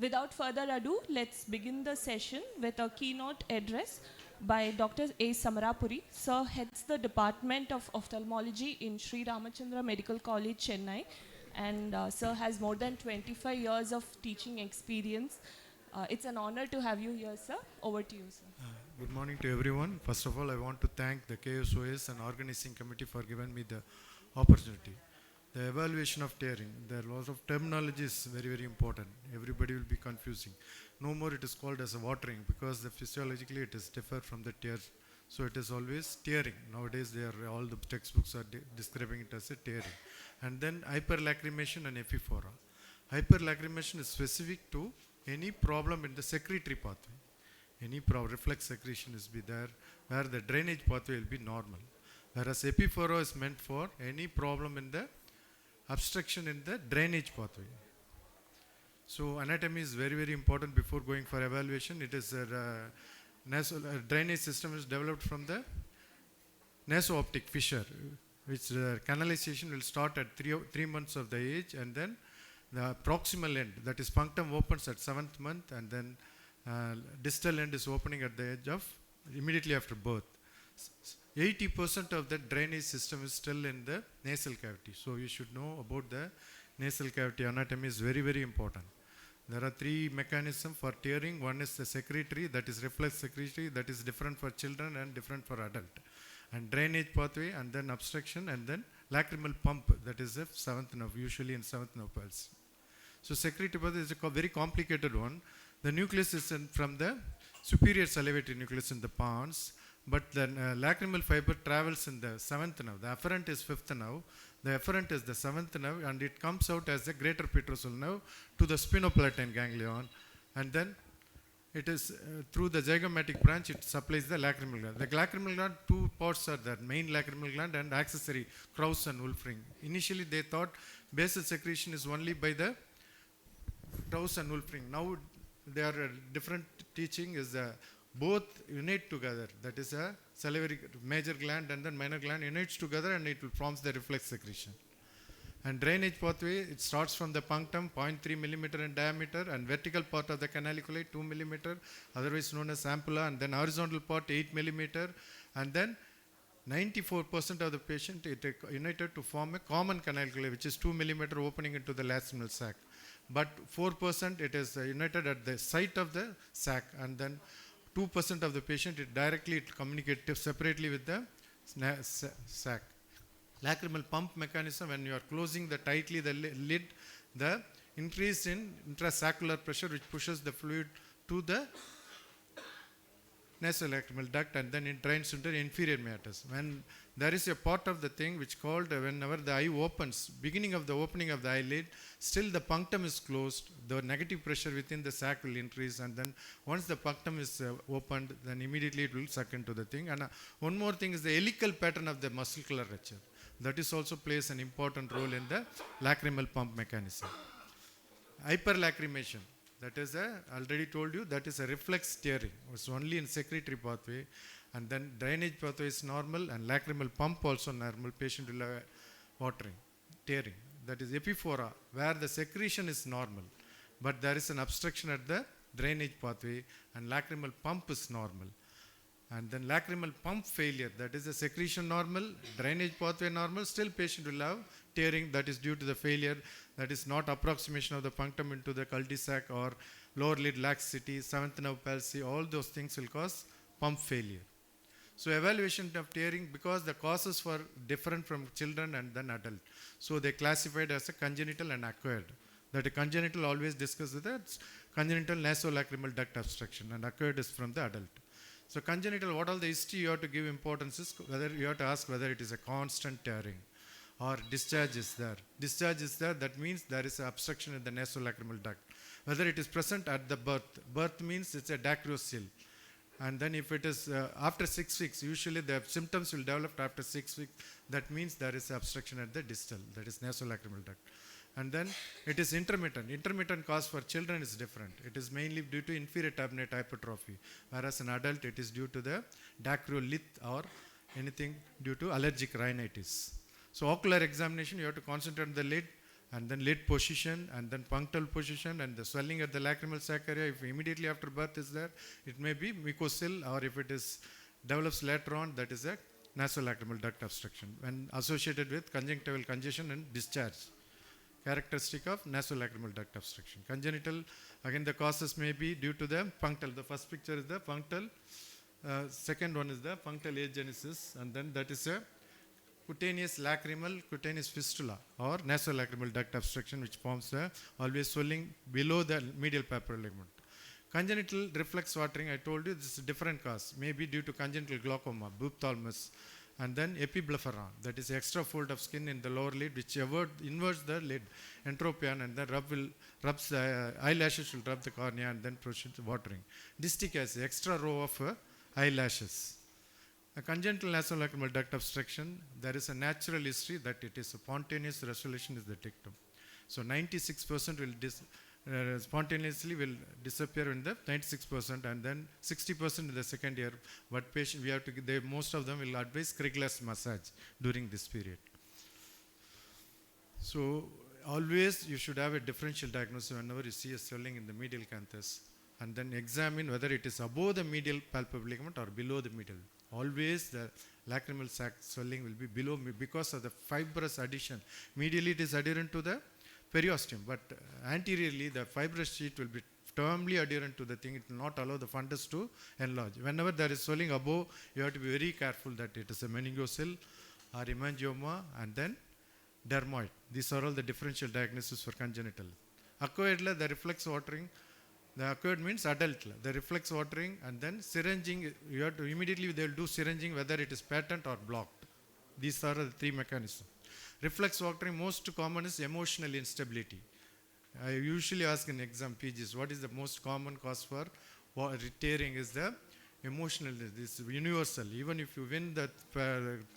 Without further ado, let's begin the session with a keynote address by Dr. A. Samarapuri. Sir heads the Department of Ophthalmology in Sri Ramachandra Medical College, Chennai. And Sir has more than 25 years of teaching experience. It's an honor to have you here, sir. Over to you, sir. Good morning to everyone. First of all, I want to thank the KSOS and organizing committee for giving me the opportunity. The evaluation of tearing, the loss of terminology is very, very important. Everybody will be confusing. No more it is called as a watering because physiologically it is different from the tear. So it is always tearing. Nowadays all the textbooks are describing it as a tearing. And then hyperlacrimation and epiphora. Hyperlacrimation is specific to any problem in the secretory pathway. Any reflex secretion is be there where the drainage pathway will be normal. Whereas epiphora is meant for any problem in the obstruction in the drainage pathway. So anatomy is very, very important before going for evaluation. It is a drainage system is developed from the naso-optic fissure, which the canalization will start at 3 months of the age, and then the proximal end, that is punctum, opens at 7th month, and then distal end is opening at the age of immediately after birth. 80% of the drainage system is still in the nasal cavity. So you should know about the nasal cavity anatomy is very, very important. There are 3 mechanisms for tearing. One is the secretory, that is reflex secretory, that is different for children and different for adult. And drainage pathway, and then obstruction, and then lacrimal pump, that is the 7th nerve, usually in 7th nerve pulse. So secretory pathway is a very complicated one. The nucleus is from the superior salivatory nucleus in the pons, but the lacrimal fiber travels in the 7th nerve. The afferent is 5th nerve, the efferent is the 7th nerve, and it comes out as the greater petrosal nerve to the spinopalatine ganglion, and then it is through the zygomatic branch it supplies the lacrimal gland. The lacrimal gland, 2 parts are there, main lacrimal gland and accessory Krauss and Wolf ring. Initially they thought basal secretion is only by the Krauss and Wolf ring. Now there are different teaching is both unite together, that is a salivary major gland and then minor gland unites together and it will forms the reflex secretion. And drainage pathway, it starts from the punctum 0.3 millimeter in diameter, and vertical part of the canaliculi 2 millimeter, otherwise known as ampulla, and then horizontal part 8 millimeter, and then 94% of the patient it united to form a common canaliculi which is 2 millimeter opening into the lacrimal sac. But 4% it is united at the site of the sac, and then 2% of the patient it directly communicates separately with the sac. Lacrimal pump mechanism, when you are closing tightly the lid, the increase in intrasaccular pressure which pushes the fluid to the nasolacrimal duct, and then it drains into the inferior meatus. When there is a part of the thing which called whenever the eye opens, beginning of the opening of the eyelid, still the punctum is closed, the negative pressure within the sac will increase, and then once the punctum is opened, then immediately it will suck into the thing. And one more thing is the helical pattern of the muscular rupture. That is also plays an important role in the lacrimal pump mechanism. Hyperlacrimation, that is already told you, that is a reflex tearing. It's only in secretory pathway, and then drainage pathway is normal, and lacrimal pump also normal. Patient will have watering, tearing. That is epiphora, where the secretion is normal, but there is an obstruction at the drainage pathway, and lacrimal pump is normal. And then lacrimal pump failure, that is the secretion normal, drainage pathway normal, still patient will have tearing, that is due to the failure, that is not approximation of the punctum into the cul-de-sac or lower lid laxity, 7th nerve palsy, all those things will cause pump failure. So evaluation of tearing, because the causes were different from children and then adult, so they classified as a congenital and acquired. That a congenital always discussed that congenital nasolacrimal duct obstruction, and acquired is from the adult. So congenital, what all the history you have to give importance is whether you have to ask whether it is a constant tearing or discharge is there. Discharge is there, that means there is an obstruction in the nasolacrimal duct. Whether it is present at the birth. Birth means it's a dacryocyl. And then if it is after 6 weeks, usually the symptoms will develop after 6 weeks. That means there is obstruction at the distal, that is nasolacrimal duct. And then it is intermittent. Intermittent cause for children is different. It is mainly due to inferior tabinate hypertrophy, whereas in adult it is due to the dacryolyth or anything due to allergic rhinitis. So ocular examination, you have to concentrate on the lid, and then lid position, and then punctal position, and the swelling at the lacrimal sac area. If immediately after birth is there, it may be mucocil, or if it is develops later on, that is a nasolacrimal duct obstruction when associated with conjunctival congestion and discharge. Characteristic of nasolacrimal duct obstruction. Congenital, again the causes may be due to the punctal. The first picture is the punctal. Second one is the punctal agenesis, and then that is a cutaneous fistula or nasolacrimal duct obstruction, which forms a always swelling below the medial papillary ligament. Congenital reflex watering, I told you, this is a different cause. May be due to congenital glaucoma, ophthalmus, and then epiblepharon, that is extra fold of skin in the lower lid which inverts the lid, entropion, and then rubs the eyelashes will rub the cornea and then proceeds watering. Distichia, extra row of eyelashes. A congenital nasolacrimal duct obstruction, there is a natural history that it is a spontaneous resolution is the dictum. So 96% will spontaneously will disappear in the 96%, and then 60% in the second year. But patient, we have to most of them will advise Krigler's massage during this period. So always you should have a differential diagnosis whenever you see a swelling in the medial canthus, and then examine whether it is above the medial palpebral ligament or below the medial. Always the lacrimal sac swelling will be below because of the fibrous adhesion. Medially it is adherent to the periosteum, but anteriorly the fibrous sheet will be firmly adherent to the thing. It will not allow the fundus to enlarge. Whenever there is swelling above, you have to be very careful that it is a meningocele or hemangioma, and then dermoid. These are all the differential diagnosis for congenital. Acquired, the reflex watering. The acquired means adult. The reflex watering, and then syringing. You have to immediately they will do syringing whether it is patent or blocked. These are the three mechanisms. Reflex watering, most common is emotional instability. I usually ask in exam PGs, what is the most common cause for tearing? Is the emotional. This is universal. Even if you win that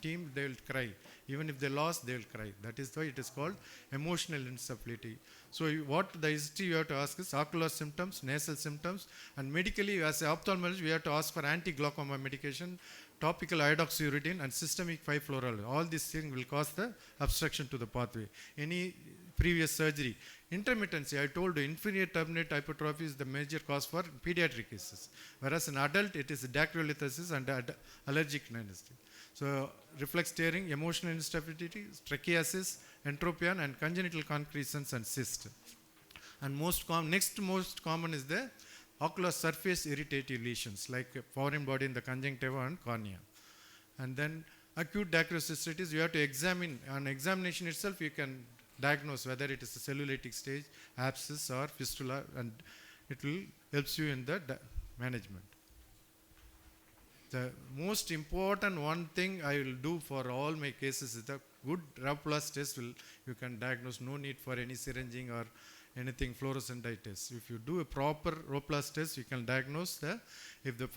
team, they will cry. Even if they lost, they will cry. That is why it is called emotional instability. So what the history you have to ask is ocular symptoms, nasal symptoms, and medically as an ophthalmologist we have to ask for anti-glaucoma medication, topical iodoxuridine, and systemic 5-fluoroalkyl. All these things will cause the obstruction to the pathway. Any previous surgery. Intermittency, I told you, inferior turbinate hypertrophy is the major cause for pediatric cases. Whereas in adult, it is dacryolythosis and allergic rhinitis. So reflex tearing, emotional instability, trichiasis, entropion, and congenital concretions and cyst. And next most common is the ocular surface irritative lesions like foreign body in the conjunctiva and cornea. And then acute dacryocystitis, you have to examine. On examination itself, you can diagnose whether it is a cellulitic stage, abscess, or fistula, and it will helps you in the management. The most important one thing I will do for all my cases is the good Raplast test. You can diagnose, no need for any syringing or anything fluorescentitis. If you do a proper Raplast test, you can diagnose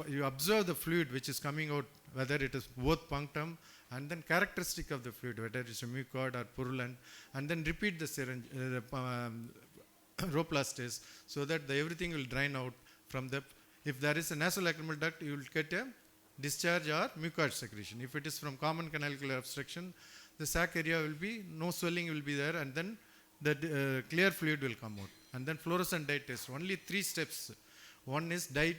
you observe the fluid which is coming out, whether it is both punctum, and then characteristic of the fluid, whether it is a mucoid or purulent, and then repeat the syringe, Raplast test, so that everything will drain out from the. If there is a nasolacrimal duct, you will get a discharge or mucoid secretion. If it is from common canalicular obstruction, the sac area will be, no swelling will be there, and then the clear fluid will come out. And then fluorescent dye test, only 3 steps. One is dye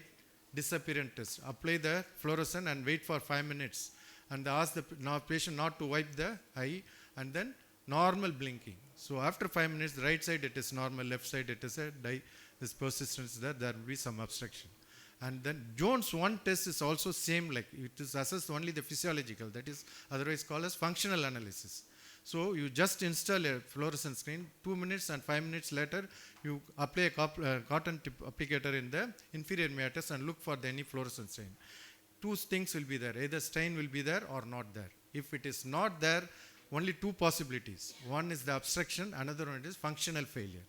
disappearance test. Apply the fluorescent and wait for 5 minutes. And ask the patient not to wipe the eye, and then normal blinking. So after 5 minutes, the right side it is normal, left side it is a dye, this persistence there will be some obstruction. And then Jones 1 test is also same, like it is assessed only the physiological, that is otherwise called as functional analysis. So you just install a fluorescent screen, 2 minutes and 5 minutes later, you apply a cotton tip applicator in the inferior meatus and look for any fluorescent stain. 2 things will be there, either stain will be there or not there. If it is not there, only 2 possibilities. One is the obstruction, another one is functional failure.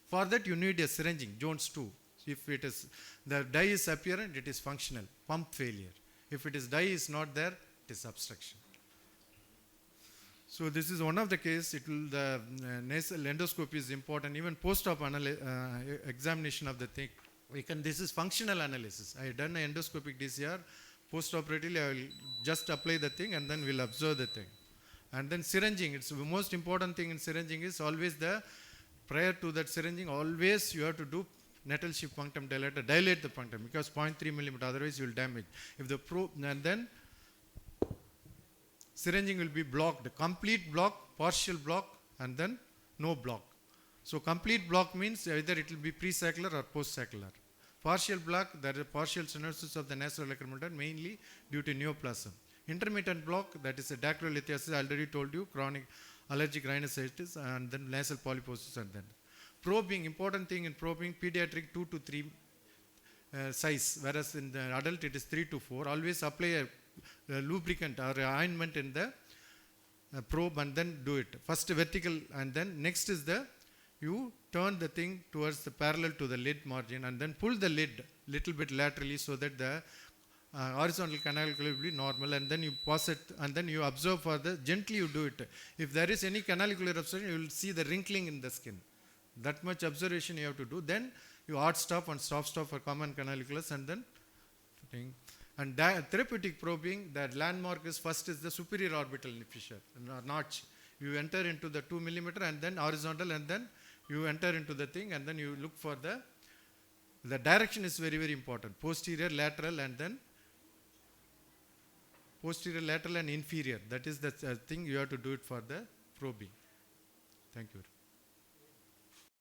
For that you need a syringing, Jones 2. If it is, the dye is apparent, it is functional, pump failure. If it is dye is not there, it is obstruction. So this is one of the case. The nasal endoscopy is important. Even post-op examination of the thing. This is functional analysis. I have done an endoscopic DCR. Post-operatively, I will just apply the thing and then we'll observe the thing. And then syringing. It's the most important thing in syringing is always the prior to that syringing, always you have to do nettle shift punctum dilator, dilate the punctum because 0.3 millimeter, otherwise you will damage. If the probe, and then syringing will be blocked, complete block, partial block, and then no block. So complete block means either it will be pre-saccular or post-saccular. Partial block, there is partial stenosis of the nasolacrimal duct, mainly due to neoplasm. Intermittent block, that is a dacrylithiasis, I already told you, chronic allergic rhinosinusitis, and then nasal polyposis, and then probing. Important thing in probing, pediatric 2 to 3 size, whereas in the adult it is 3 to 4. Always apply a lubricant or a ointment in the probe and then do it. First vertical, and then next is the, you turn the thing towards the parallel to the lid margin and then pull the lid little bit laterally so that the horizontal canalicle will be normal, and then you pause it and then you observe for the, gently you do it. If there is any canalicular obstruction, you will see the wrinkling in the skin. That much observation you have to do. Then you hard stop and soft stop for common canaliculus, and then putting. And therapeutic probing, the landmark is first is the superior orbital fissure, notch. You enter into the 2 millimeter and then horizontal, and then you enter into the thing, and then you look for the direction is very, very important. Posterior, lateral, and then posterior, lateral, and inferior. That is the thing you have to do it for the probing. Thank you.